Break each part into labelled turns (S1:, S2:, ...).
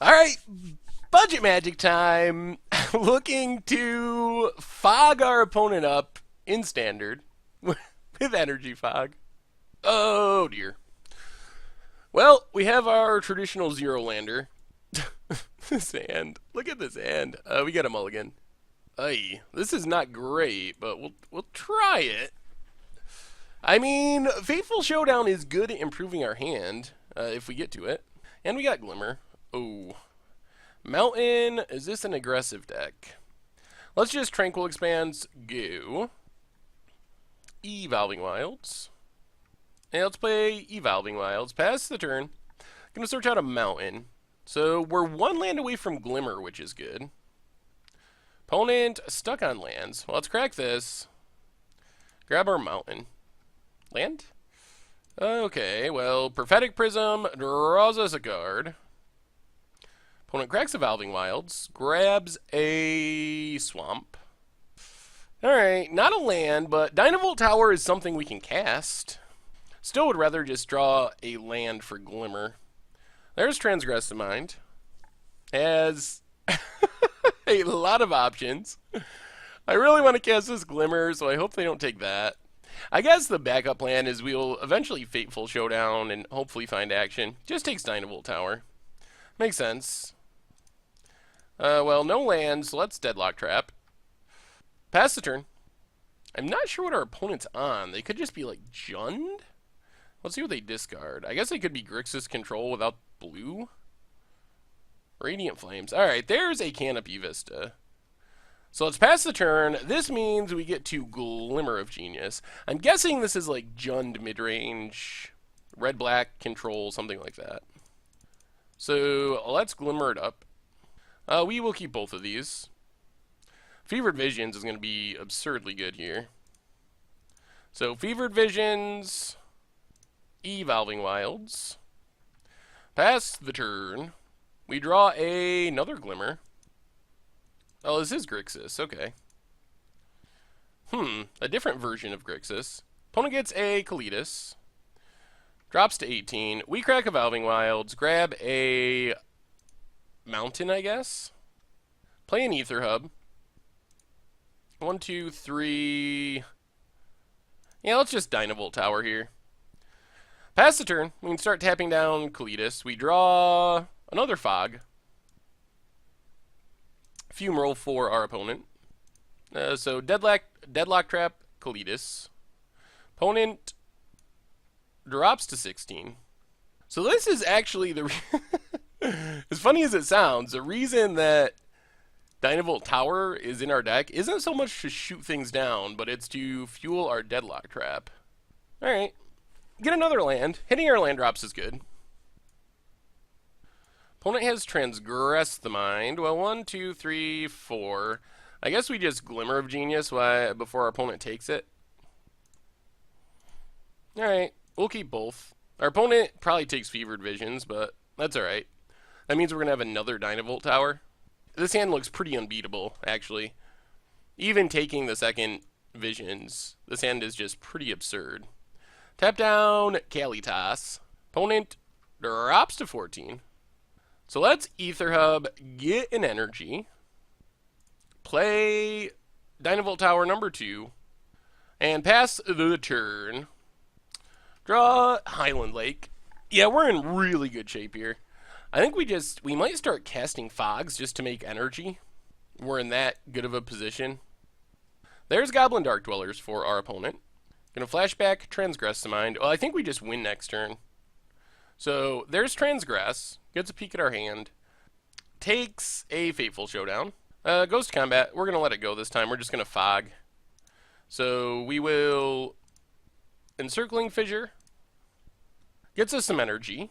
S1: Alright, budget magic time. Looking to fog our opponent up in standard with energy fog. Oh dear. Well, we have our traditional zero lander. This hand. Look at this hand. We got a mulligan. Ay, this is not great, but we'll try it. I mean, Fateful Showdown is good at improving our hand if we get to it. And we got Glimmer. Oh. Mountain, is this an aggressive deck? Let's just Tranquil Expanse, go. Evolving Wilds. And let's play Evolving Wilds. Pass the turn. Gonna search out a mountain. So we're one land away from Glimmer, which is good. Opponent stuck on lands. Well, let's crack this. Grab our mountain. Land? Okay, well, Prophetic Prism draws us a card. Opponent cracks Evolving Wilds, grabs a swamp. Alright, not a land, but Dynavolt Tower is something we can cast. Still would rather just draw a land for Glimmer. There's Transgress the Mind. Has a lot of options. I really want to cast this Glimmer, so I hope they don't take that. I guess the backup plan is we'll eventually Fateful Showdown and hopefully find action. Just takes Dynavolt Tower. Makes sense. Well, no lands, so let's Deadlock Trap. Pass the turn. I'm not sure what our opponent's on. They could just be like Jund? Let's see what they discard. I guess they could be Grixis Control without blue. Radiant Flames. Alright, there's a Canopy Vista. So let's pass the turn. This means we get to Glimmer of Genius. I'm guessing this is like Jund midrange, red-black control, something like that. So let's Glimmer it up. We will keep both of these. Fevered Visions is going to be absurdly good here. So Fevered Visions, Evolving Wilds. Pass the turn. We draw another Glimmer. Oh, this is Grixis. Okay. A different version of Grixis. Opponent gets a Kalitas. Drops to 18. We crack Evolving Wilds. Grab a mountain, I guess. Play an Ether Hub. 1, 2, 3. Yeah, let's just Dynavolt Tower here. Pass the turn. We can start tapping down Kalitas. We draw another Fog. Fumarole for our opponent. So Deadlock Trap, Kalitas. Opponent drops to 16. So this is actually the... as funny as it sounds, the reason that Dynavolt Tower is in our deck isn't so much to shoot things down, but it's to fuel our Deadlock Trap. Alright. Get another land. Hitting our land drops is good. Opponent has Transgress the Mind. Well, 1, 2, 3, 4. I guess we just Glimmer of Genius before our opponent takes it. Alright, we'll keep both. Our opponent probably takes Fevered Visions, but that's alright. That means we're going to have another Dynavolt Tower. This hand looks pretty unbeatable, actually. Even taking the second Visions, this hand is just pretty absurd. Tap down Kalitas. Opponent drops to 14. So let's Ether Hub, get an energy, play Dynavolt Tower number 2, and pass the turn. Draw Highland Lake. Yeah, we're in really good shape here. I think we might start casting Fogs just to make energy. We're in that good of a position. There's Goblin Dark Dwellers for our opponent. Gonna flashback Transgress the Mind. Well, I think we just win next turn. So there's Transgress. Gets a peek at our hand. Takes a Fateful Showdown. Goes to combat. We're going to let it go this time. We're just going to Fog. So we will... Encircling Fissure. Gets us some energy.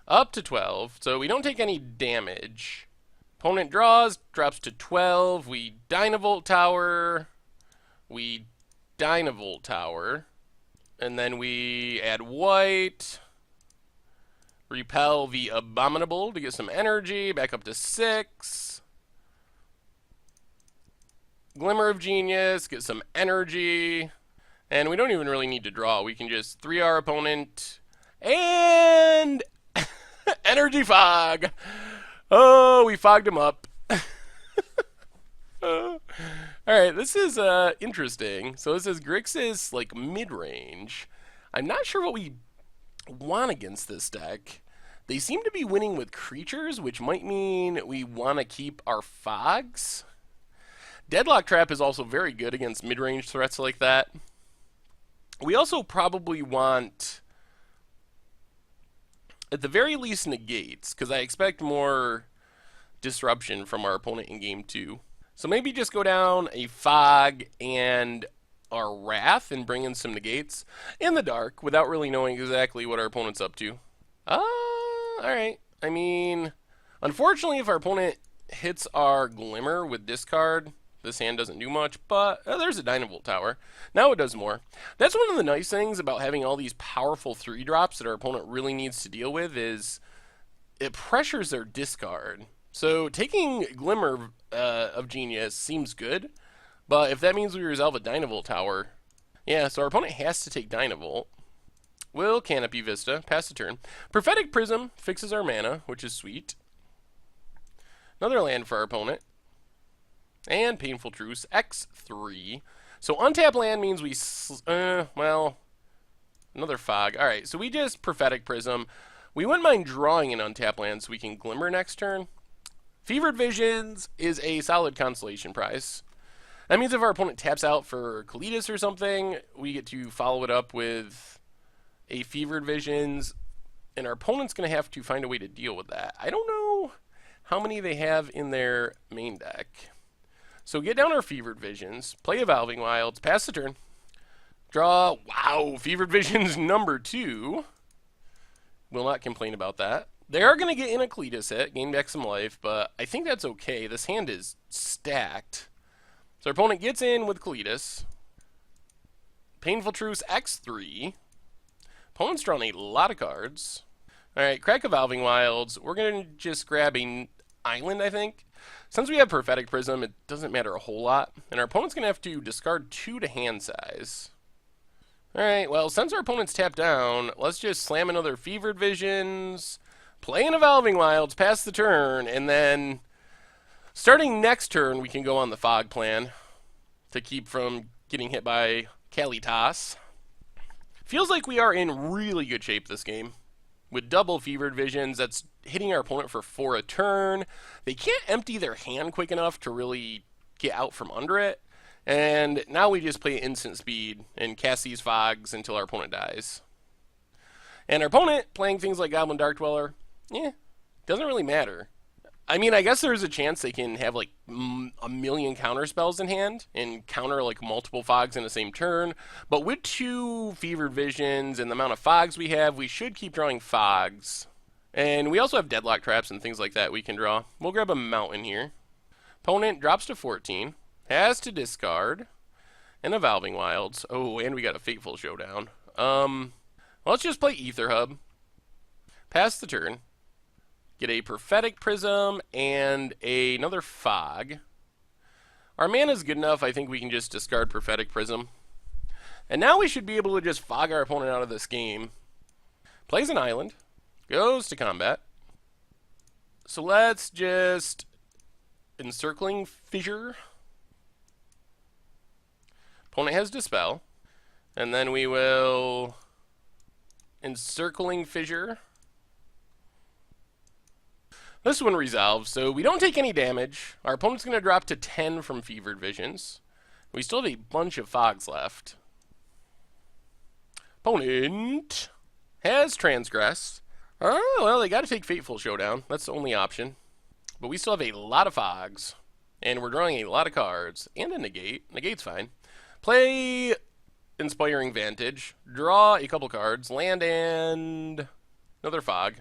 S1: Up to 12. So we don't take any damage. Opponent draws. Drops to 12. We Dynavolt Tower. We Dynavolt Tower. And then we add white. Repel the Abominable to get some energy. Back up to 6. Glimmer of Genius. Get some energy. And we don't even really need to draw. We can just 3 our opponent. And... Energy Fog! Oh, we fogged him up. Alright, this is interesting. So this is Grixis, like, mid-range. I'm not sure what we want against this deck. They seem to be winning with creatures, which might mean we want to keep our fogs. Deadlock Trap is also very good against mid-range threats like that. We also probably want, at the very least, negates, because I expect more disruption from our opponent in game 2. So maybe just go down a fog and our wrath and bring in some negates in the dark without really knowing exactly what our opponent's up to. Alright. I mean, unfortunately, if our opponent hits our Glimmer with discard, this hand doesn't do much, but there's a Dynavolt Tower. Now it does more. That's one of the nice things about having all these powerful 3-drops that our opponent really needs to deal with is it pressures their discard. So taking Glimmer of Genius seems good, but if that means we resolve a Dynavolt Tower, yeah, so our opponent has to take Dynavolt. We'll Canopy Vista, pass the turn. Prophetic Prism fixes our mana, which is sweet. Another land for our opponent. And Painful Truce, X3. So untap land means we, well, another fog. Alright, so we just Prophetic Prism. We wouldn't mind drawing an untap land so we can Glimmer next turn. Fevered Visions is a solid consolation prize. That means if our opponent taps out for Kalitas or something, we get to follow it up with a Fevered Visions, and our opponent's going to have to find a way to deal with that. I don't know how many they have in their main deck. So get down our Fevered Visions, play Evolving Wilds, pass the turn, draw, wow, Fevered Visions number 2. Will not complain about that. They are going to get in a Kalitas hit, gain back some life, but I think that's okay. This hand is stacked. So our opponent gets in with Kalitas. Painful Truce, X3. Opponent's drawn a lot of cards. Alright, crack Evolving Wilds. We're going to just grab an island, I think. Since we have Prophetic Prism, it doesn't matter a whole lot. And our opponent's going to have to discard 2 to hand size. Alright, well, since our opponent's tapped down, let's just slam another Fevered Visions, play an Evolving Wilds, pass the turn, and then starting next turn, we can go on the Fog plan to keep from getting hit by Kalitas. Feels like we are in really good shape this game. With double Fevered Visions, that's hitting our opponent for 4 a turn. They can't empty their hand quick enough to really get out from under it. And now we just play instant speed and cast these fogs until our opponent dies. And our opponent, playing things like Goblin Dark Dweller, doesn't really matter. I mean, I guess there's a chance they can have like a million counter spells in hand and counter like multiple fogs in the same turn. But with 2 Fevered Visions and the amount of fogs we have, we should keep drawing fogs. And we also have Deadlock Traps and things like that we can draw. We'll grab a mountain here. Opponent drops to 14. Has to discard. And Evolving Wilds. Oh, and we got a Fateful Showdown. Let's just play Ether Hub. Pass the turn. Get a Prophetic Prism and another Fog. Our mana's good enough, I think we can just discard Prophetic Prism. And now we should be able to just fog our opponent out of this game. Plays an island. Goes to combat. So let's just Encircling Fissure. Opponent has Dispel. And then we will Encircling Fissure. This one resolves, so we don't take any damage. Our opponent's going to drop to 10 from Fevered Visions. We still have a bunch of fogs left. Opponent has Transgress. Oh, well, they got to take Fateful Showdown. That's the only option. But we still have a lot of fogs. And we're drawing a lot of cards. And a negate. Negate's fine. Play Inspiring Vantage. Draw a couple cards. Land and another fog.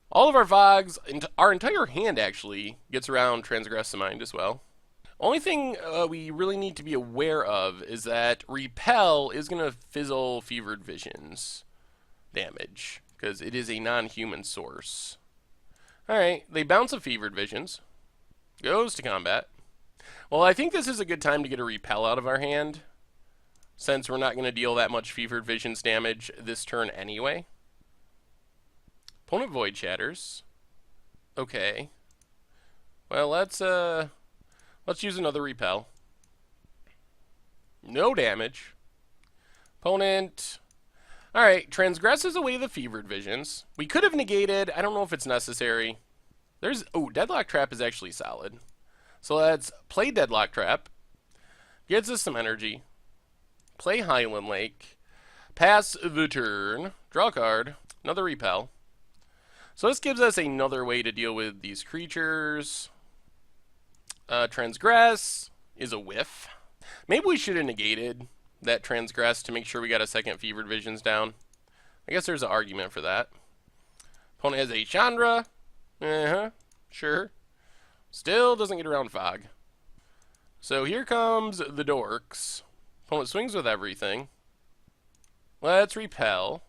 S1: All of our fogs, our entire hand actually, gets around Transgress the Mind as well. Only thing we really need to be aware of is that Repel is going to fizzle Fevered Visions damage, because it is a non-human source. Alright, they bounce a Fevered Visions. Goes to combat. Well, I think this is a good time to get a Repel out of our hand, since we're not going to deal that much Fevered Visions damage this turn anyway. Opponent Void Shatters. Okay. Well, let's use another repel. No damage. Opponent. Alright, transgresses away the fevered visions. We could have negated. I don't know if it's necessary. Deadlock Trap is actually solid. So let's play Deadlock Trap. Gets us some energy. Play Highland Lake. Pass the turn. Draw a card. Another repel. So this gives us another way to deal with these creatures. Transgress is a whiff. Maybe we should have negated that transgress to make sure we got a second fevered visions down. I guess there's an argument for that. Opponent has a Chandra. Sure. Still doesn't get around fog. So here comes the dorks. Opponent swings with everything. Let's repel.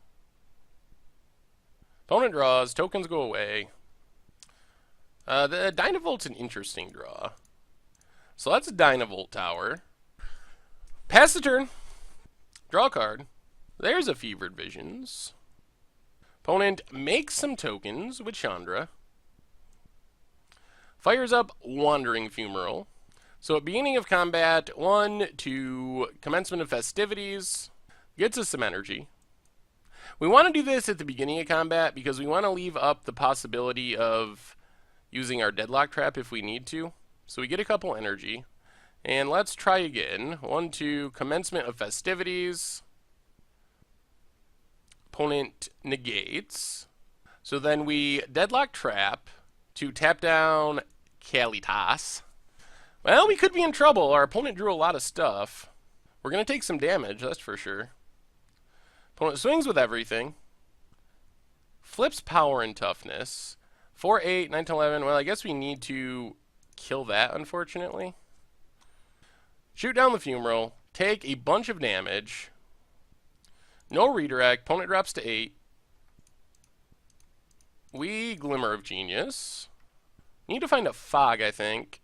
S1: Opponent draws. Tokens go away. The Dynavoult's an interesting draw. So that's a Dynavolt Tower. Pass the turn. Draw a card. There's a Fevered Visions. Opponent makes some tokens with Chandra. Fires up Wandering Fumarole. So at beginning of combat, 1 to commencement of festivities, gets us some energy. We want to do this at the beginning of combat because we want to leave up the possibility of using our Deadlock Trap if we need to. So we get a couple energy. And let's try again. 1 to commencement of festivities. Opponent negates. So then we Deadlock Trap to tap down Kalitas. Well, we could be in trouble. Our opponent drew a lot of stuff. We're going to take some damage, that's for sure. Opponent swings with everything. Flips power and toughness. 4, 8, 9, 10, 11. Well, I guess we need to kill that, unfortunately. Shoot down the Fumarole. Take a bunch of damage. No redirect. Opponent drops to 8. We Glimmer of Genius. Need to find a fog, I think.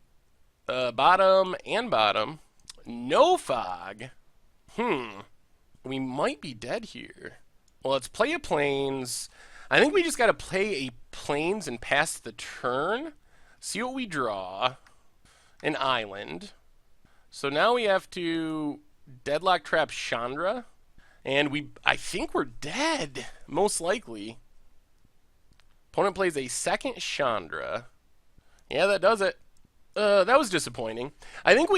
S1: Bottom and bottom. No fog. We might be dead here. Well, let's play a plains. I think we just got to play a plains and pass the turn. See what we draw. An island. So now we have to Deadlock Trap Chandra. And I think we're dead. Most likely. Opponent plays a second Chandra. Yeah, that does it. That was disappointing. I think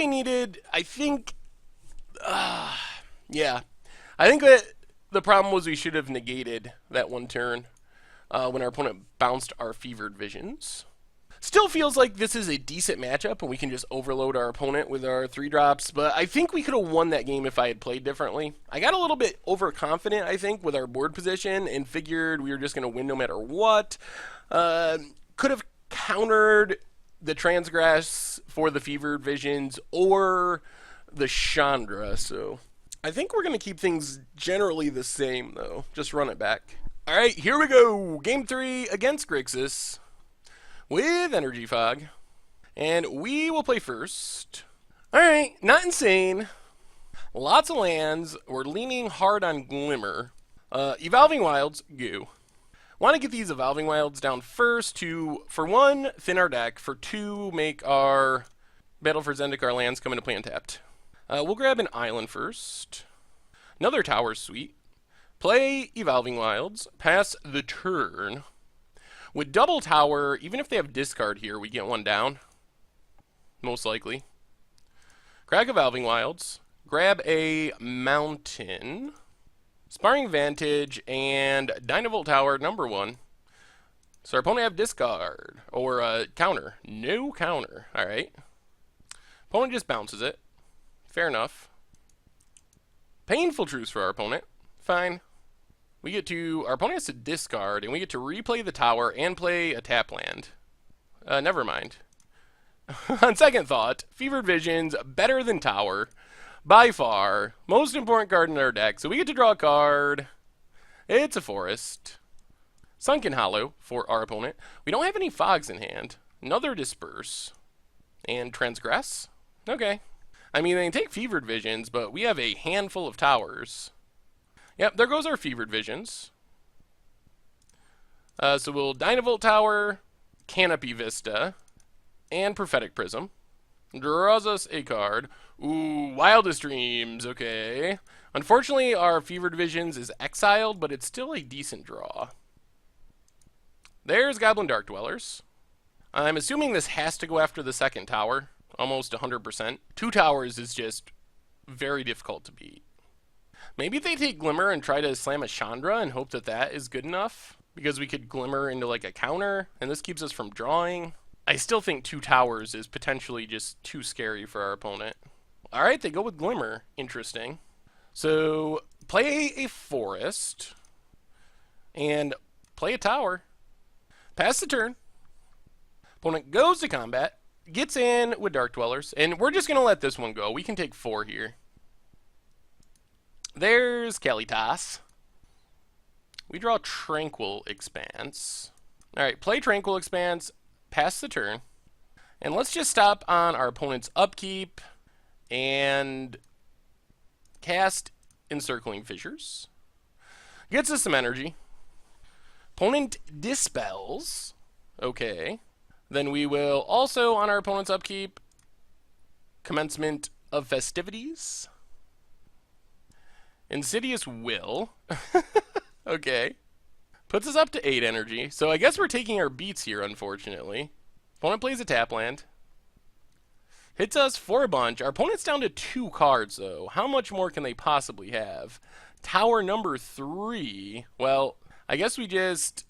S1: that the problem was we should have negated that one turn when our opponent bounced our Fevered Visions. Still feels like this is a decent matchup and we can just overload our opponent with our 3-drops, but I think we could have won that game if I had played differently. I got a little bit overconfident, I think, with our board position and figured we were just going to win no matter what. Could have countered the Transgress for the Fevered Visions or the Chandra, so I think we're going to keep things generally the same, though. Just run it back. All right, here we go. Game 3 against Grixis with Energy Fog. And we will play first. All right, not insane. Lots of lands. We're leaning hard on Glimmer. Evolving Wilds, go. Want to get these Evolving Wilds down first to, for 1, thin our deck. For 2, make our Battle for Zendikar lands come into play untapped. We'll grab an island first. Another tower suite. Play Evolving Wilds. Pass the turn. With double tower, even if they have discard here, we get 1 down. Most likely. Crack Evolving Wilds. Grab a mountain. Sparring Vantage and Dynavolt Tower number 1. So our opponent have discard or counter. No counter. All right. Opponent just bounces it. Fair enough. Painful Truce for our opponent. Fine. Our opponent has to discard, and we get to replay the tower and play a tap land. Never mind. On second thought, Fevered Visions, better than tower. By far. Most important card in our deck. So we get to draw a card. It's a forest. Sunken Hollow for our opponent. We don't have any fogs in hand. Another Disperse. And Transgress? Okay. I mean, they can take Fevered Visions, but we have a handful of towers. Yep, there goes our Fevered Visions. So we'll Dynavolt Tower, Canopy Vista, and Prophetic Prism. Draws us a card. Ooh, Wildest Dreams, okay. Unfortunately, our Fevered Visions is exiled, but it's still a decent draw. There's Goblin Dark Dwellers. I'm assuming this has to go after the second tower, almost 100%. 2 towers is just very difficult to beat. Maybe they take Glimmer and try to slam a Chandra and hope that that is good enough, because we could Glimmer into like a counter, and this keeps us from drawing. I still think 2 towers is potentially just too scary for our opponent. Alright, they go with Glimmer. Interesting. So, play a forest, and play a tower. Pass the turn. Opponent goes to combat, gets in with Dark Dwellers, and we're just going to let this one go. We can take 4 here. There's Kalitas. We draw Tranquil Expanse. Alright, play Tranquil Expanse, pass the turn, and let's just stop on our opponent's upkeep and cast Encircling Fissures. Gets us some energy. Opponent dispels. Okay. Then we will also, on our opponent's upkeep, Commencement of Festivities. Insidious Will. Okay. Puts us up to 8 energy. So I guess we're taking our beats here, unfortunately. Opponent plays a tap land. Hits us for a bunch. Our opponent's down to 2 cards, though. How much more can they possibly have? Tower number 3. Well, I guess we just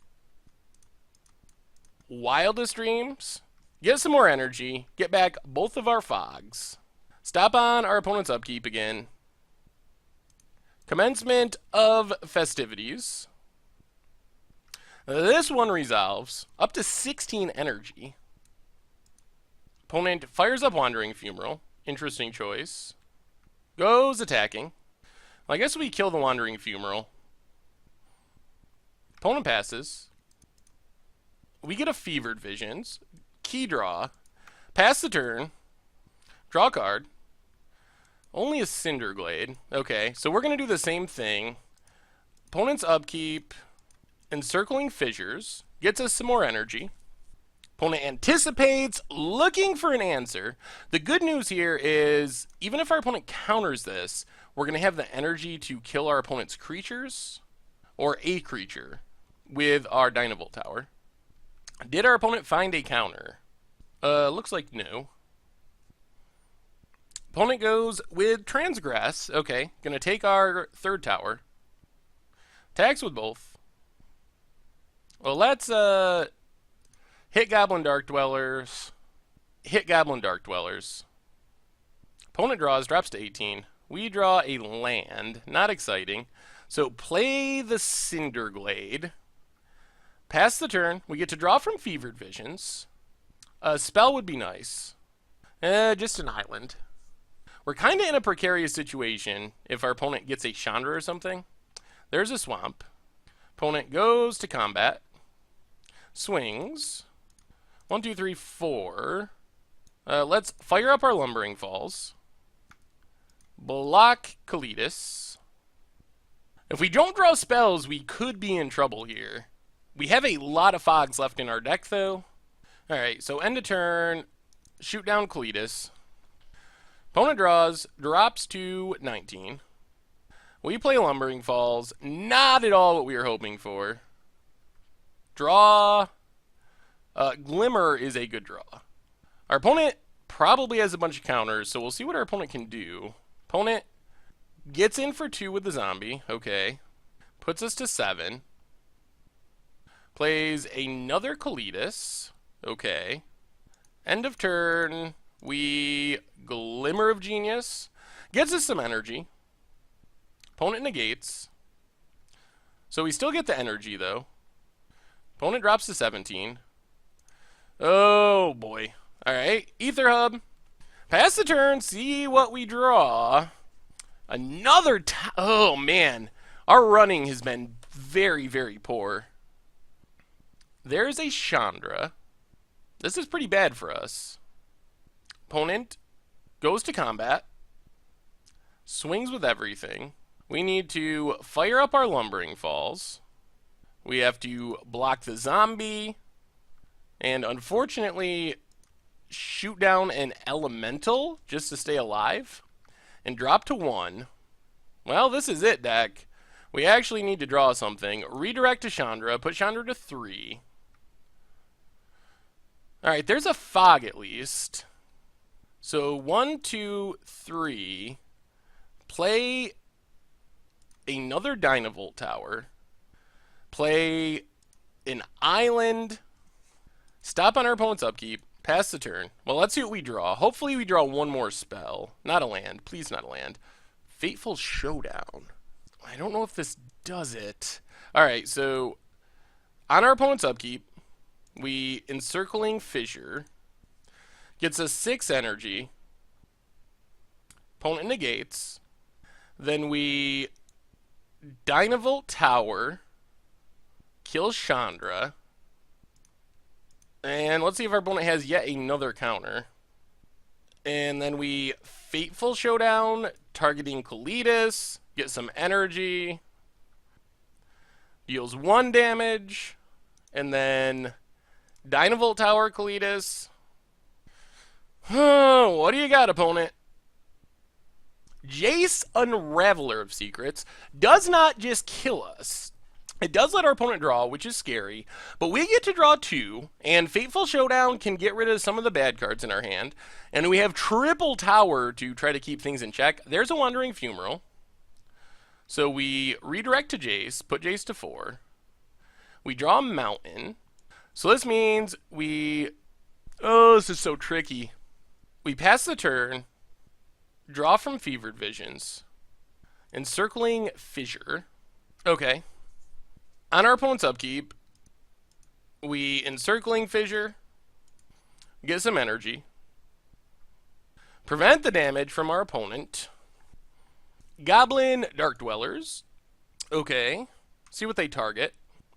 S1: Wildest Dreams. Get some more energy. Get back both of our fogs. Stop on our opponent's upkeep again. Commencement of Festivities. This one resolves up to 16 energy. Opponent fires up Wandering Fumarole. Interesting choice. Goes attacking. Well, I guess we kill the Wandering Fumarole. Opponent passes. We get a Fevered Visions. Key draw. Pass the turn. Draw a card. Only a Cinderglade. Okay, so we're going to do the same thing. Opponent's upkeep. Encircling Fissures. Gets us some more energy. Opponent anticipates, looking for an answer. The good news here is, even if our opponent counters this, we're going to have the energy to kill our opponent's creatures, or a creature, with our Dynavolt Tower. Did our opponent find a counter? Looks like no. Opponent goes with Transgress. Okay, going to take our 3rd tower. Attacks with both. Well, let's, hit Goblin Dark Dwellers. Hit Goblin Dark Dwellers. Opponent draws, drops to 18. We draw a land. Not exciting. So play the Cinderglade. Pass the turn. We get to draw from Fevered Visions. A spell would be nice. Just an island. We're kind of in a precarious situation if our opponent gets a Chandra or something. There's a swamp. Opponent goes to combat. Swings. 1, 2, 3, 4. Let's fire up our Lumbering Falls. Block Kalitas. If we don't draw spells, we could be in trouble here. We have a lot of fogs left in our deck, though. Alright, so end of turn. Shoot down Kalitas. Opponent draws, drops to 19. We play Lumbering Falls. Not at all what we were hoping for. Draw. Glimmer is a good draw. Our opponent probably has a bunch of counters, so we'll see what our opponent can do. Opponent gets in for 2 with the zombie. Okay. Puts us to 7. Plays another Kalitas. Okay. End of turn. We Glimmer of Genius. Gets us some energy. Opponent negates. So we still get the energy, though. Opponent drops to 17. Oh, boy. Alright, Ether Hub. Pass the turn, see what we draw. Another oh, man. Our running has been very, very poor. There's a Chandra. This is pretty bad for us. Opponent goes to combat. Swings with everything. We need to fire up our Lumbering Falls. We have to block the zombie. And unfortunately, shoot down an elemental just to stay alive. And drop to 1. Well, this is it, deck. We actually need to draw something. Redirect to Chandra. Put Chandra to 3. Alright, there's a fog at least. So 1, 2, 3. Play another Dynavolt Tower. Play an island. Stop on our opponent's upkeep. Pass the turn. Well, let's see what we draw. Hopefully we draw one more spell. Not a land. Please not a land. Fateful Showdown. I don't know if this does it. Alright, so on our opponent's upkeep, we Encircling Fissure. Gets us 6 energy. Opponent negates. Then we Dynavolt Tower. Kill Chandra. And let's see if our opponent has yet another counter. And then we Fateful Showdown, targeting Kalitas, get some energy, deals 1 damage, and then Dynavolt Tower Kalitas. What do you got, opponent? Jace, Unraveler of Secrets, does not just kill us. It does let our opponent draw, which is scary, but we get to draw 2, and Fateful Showdown can get rid of some of the bad cards in our hand, and we have triple tower to try to keep things in check. There's a Wandering Funeral. So we redirect to Jace, put Jace to 4. We draw a Mountain. So this means we... Oh, this is so tricky. We pass the turn, draw from Fevered Visions, Encircling Fissure. Okay. On our opponent's upkeep, we Encircling Fissure, get some energy, prevent the damage from our opponent, Goblin Dark Dwellers. Okay, see what they target.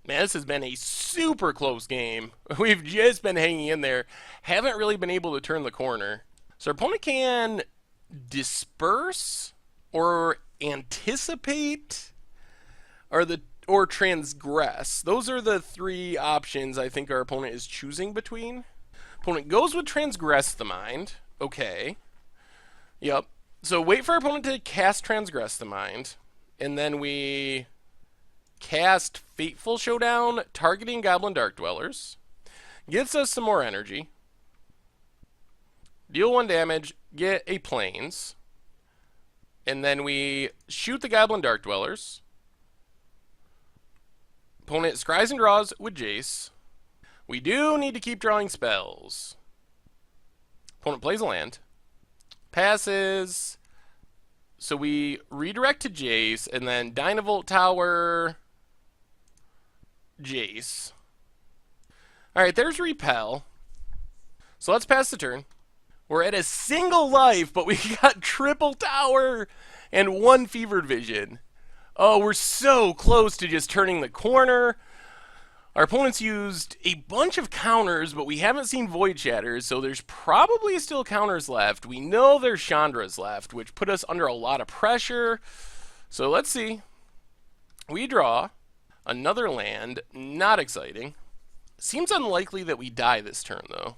S1: Man, this has been a super close game. We've just been hanging in there. Haven't really been able to turn the corner. So our opponent can Disperse or Anticipate or Transgress. Those are the 3 options I think our opponent is choosing between. Opponent goes with Transgress the Mind. Okay. Yep. So wait for our opponent to cast Transgress the Mind. And then we cast Fateful Showdown, targeting Goblin Dark Dwellers. Gets us some more energy. Deal 1 damage, get a Plains. And then we shoot the Goblin Dark Dwellers. Opponent scries and draws with Jace. We do need to keep drawing spells. Opponent plays a land. Passes. So we redirect to Jace, and then Dynavolt Tower, Jace. Alright, there's Repel. So let's pass the turn. We're at a single life, but we got triple tower and 1 Fevered Vision. Oh, we're so close to just turning the corner. Our opponents used a bunch of counters, but we haven't seen Void Shatters, so there's probably still counters left. We know there's Chandras left, which put us under a lot of pressure. So let's see. We draw another land. Not exciting. Seems unlikely that we die this turn, though.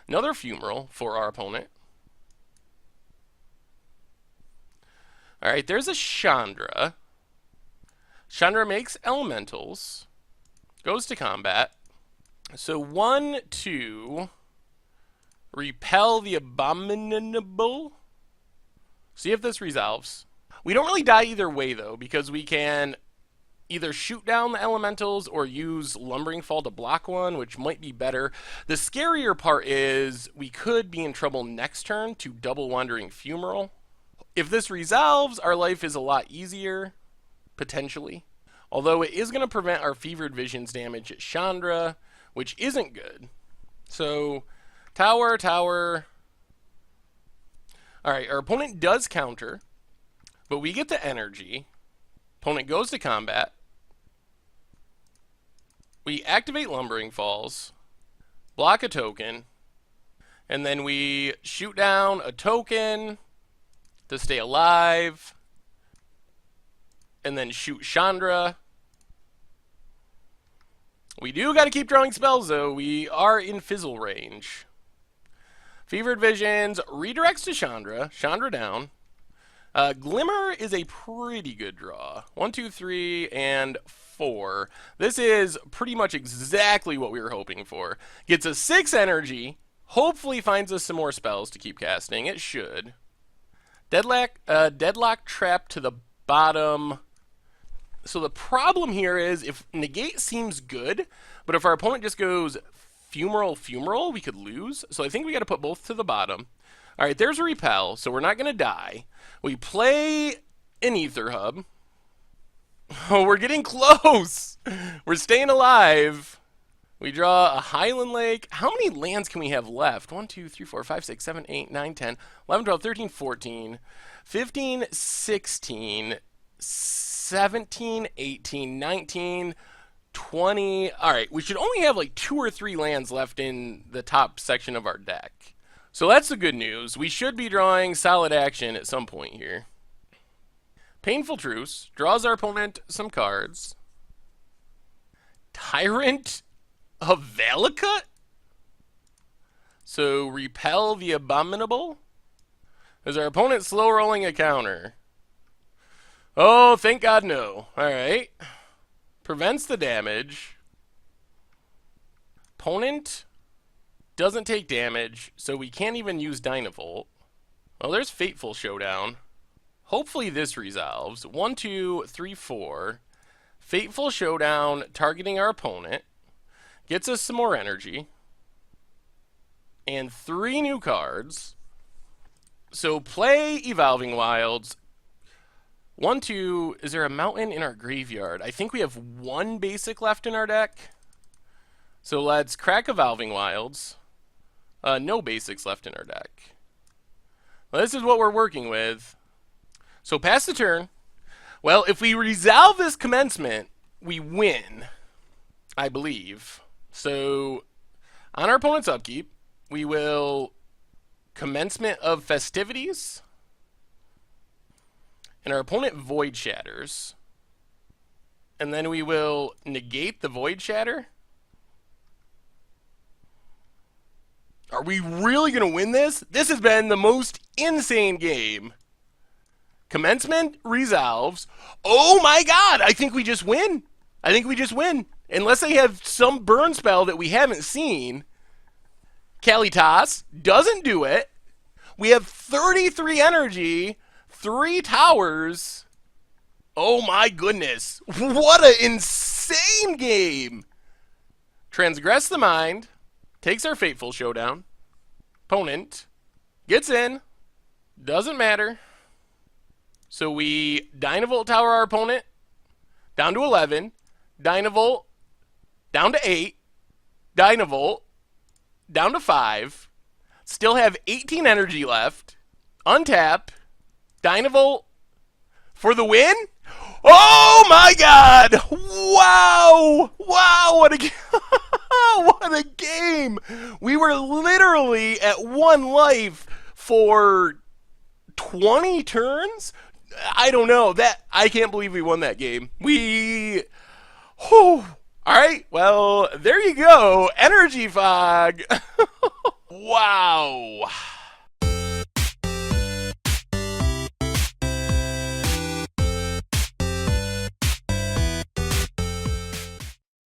S1: Another Funeral for our opponent. Alright, there's a Chandra. Chandra makes elementals. Goes to combat. So 1, 2. Repel the Abominable. See if this resolves. We don't really die either way, though, because we can either shoot down the elementals or use Lumbering Fall to block one, which might be better. The scarier part is we could be in trouble next turn to double Wandering Funeral. If this resolves, our life is a lot easier, potentially. Although it is going to prevent our Fevered Visions damage at Chandra, which isn't good. So, tower, tower. Alright, our opponent does counter, but we get the energy. Opponent goes to combat. We activate Lumbering Falls, block a token, and then we shoot down a token to stay alive, and then shoot Chandra. We do got to keep drawing spells, though. We are in fizzle range. Fevered Visions redirects to Chandra. Chandra down. Glimmer is a pretty good draw. 1, 2, 3, and 4. This is pretty much exactly what we were hoping for. Gets us 6 energy. Hopefully finds us some more spells to keep casting. It should. Deadlock Trap to the bottom. So the problem here is if Negate seems good, but if our opponent just goes Fumarole, we could lose. So I think we got to put both to the bottom. All right, there's a Repel, so we're not going to die. We play an Ether Hub. Oh, we're getting close. We're staying alive. We draw a Highland Lake. How many lands can we have left? 1, 2, 3, 4, 5, 6, 7, 8, 9, 10, 11, 12, 13, 14, 15, 16, 17, 18, 19, 20. All right, we should only have like 2 or 3 lands left in the top section of our deck. So that's the good news. We should be drawing solid action at some point here. Painful Truce draws our opponent some cards. Tyrant of Valakut? So repel the Abominable? Is our opponent slow rolling a counter? Oh, thank God no. Alright. Prevents the damage. Opponent doesn't take damage, so we can't even use Dynavolt. Well, there's Fateful Showdown. Hopefully this resolves. 1, 2, 3, 4. Fateful Showdown targeting our opponent. Gets us some more energy. And 3 new cards. So play Evolving Wilds. 1, 2. Is there a mountain in our graveyard? I think we have 1 basic left in our deck. So let's crack Evolving Wilds. No basics left in our deck. Well, this is what we're working with. So pass the turn. Well, if we resolve this commencement, we win, I believe. So on our opponent's upkeep, we will commencement of festivities. And our opponent Void Shatters. And then we will negate the Void Shatter. Are we really going to win this? This has been the most insane game. Commencement resolves. Oh my God, I think we just win. I think we just win. Unless they have some burn spell that we haven't seen. Kalitas doesn't do it. We have 33 energy, 3 towers. Oh my goodness. What an insane game. Transgress the Mind. Takes our Fateful Showdown. Opponent gets in. Doesn't matter. So we Dynavolt Tower our opponent down to 11. Dynavolt down to 8. Dynavolt down to 5. Still have 18 energy left. Untap. Dynavolt for the win. Oh my God! Wow! Wow! What a what a game! We were literally at 1 life for 20 turns. I don't know. I can't believe we won that game. All right. Well, there you go. Energy Fog. Wow.